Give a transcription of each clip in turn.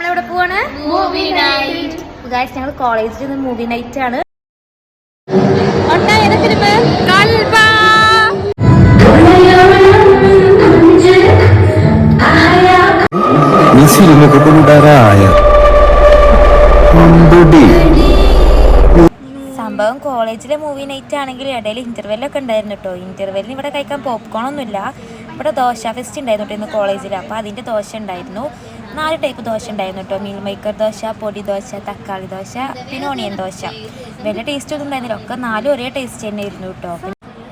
എവിടെ പോവാണ്? Movie night. Guys ഞങ്ങൾ കോളേജിൽ നിന്ന് മൂവി നൈറ്റ് ആണ്. സംഭവം കോളേജിലെ മൂവി നൈറ്റ് ആണെങ്കിൽ ഇടയിൽ ഇന്റർവെല്ലൊക്കെ ഉണ്ടായിരുന്നു കേട്ടോ. ഇന്റർവെല്ലിന് ഇവിടെ കഴിക്കാൻ പോപ്കോൺ ഒന്നുമില്ല. ഇവിടെ ദോശ ഫെസ്റ്റ് ഉണ്ടായിരുന്നു കേട്ടോ ഇന്ന് കോളേജിൽ. അപ്പോൾ അതിൻ്റെ ദോശ ഉണ്ടായിരുന്നു. 4 ടൈപ്പ് ദോശ ഉണ്ടായിരുന്നു കേട്ടോ. മീൽ മേക്കർ ദോശ, പൊടി ദോശ, തക്കാളി ദോശ, പിന്നെ ഓണിയൻ ദോശ. വലിയ ടേസ്റ്റ് ഒന്നും ഉണ്ടായിരുന്നില്ല. ഒക്കെ 4 ഒരേ ടേസ്റ്റ് തന്നെ ആയിരുന്നു കേട്ടോ.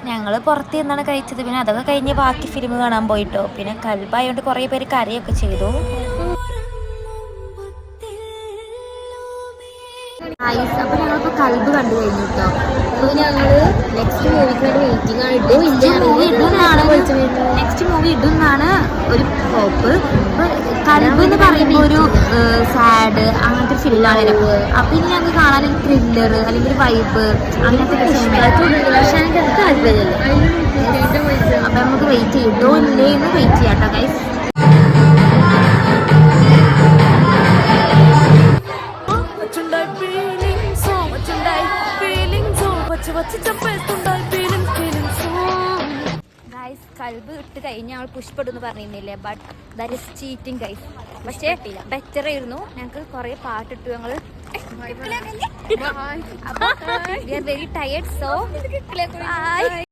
ഞങ്ങൾ പുറത്ത് നിന്നാണ് കഴിച്ചത്. പിന്നെ അതൊക്കെ കഴിഞ്ഞ് ബാക്കി ഫിലിം കാണാൻ പോയിട്ടോ. പിന്നെ കൽബായതുകൊണ്ട് കുറേ പേര് കരയൊക്കെ ചെയ്തു. അപ്പോൾ ഞങ്ങളിപ്പോൾ കൽബ് കണ്ടു കഴിഞ്ഞു കേട്ടോ. അപ്പോൾ ഞങ്ങൾ നെക്സ്റ്റ് മൂവിക്ക് വേണ്ടി വെയിറ്റിംഗ് ആണ്. നെക്സ്റ്റ് മൂവി ഇടുന്നാണ് ഒരു ഹോപ്പ്. അപ്പോൾ കൽബ് എന്ന് പറയുമ്പോൾ ഒരു സാഡ് അങ്ങനത്തെ ഒരു ഫിലിമാണ്. അപ്പം ഇനി ഞങ്ങൾക്ക് കാണാൻ ത്രില്ലർ അല്ലെങ്കിൽ വൈബ് അങ്ങനത്തെ സിനിമ. പക്ഷേ എനിക്ക് താല്പര്യമല്ലേ. അപ്പം നമുക്ക് വെയിറ്റ് ചെയ്തോ ഇല്ലേ എന്ന് വെയിറ്റ് ചെയ്യാം കേട്ടോ ഗൈസ്. ഗൈസ് കൽബ് ഇട്ട് കഴിഞ്ഞ് ഞങ്ങൾ പുഷ്പെടുന്ന് പറഞ്ഞിരുന്നില്ലേ. But that is cheating guys. പക്ഷേ ബെറ്റർ ആയിരുന്നു. ഞങ്ങൾക്ക് കുറേ പാട്ടിട്ടു. ഞങ്ങൾ we are very tired. So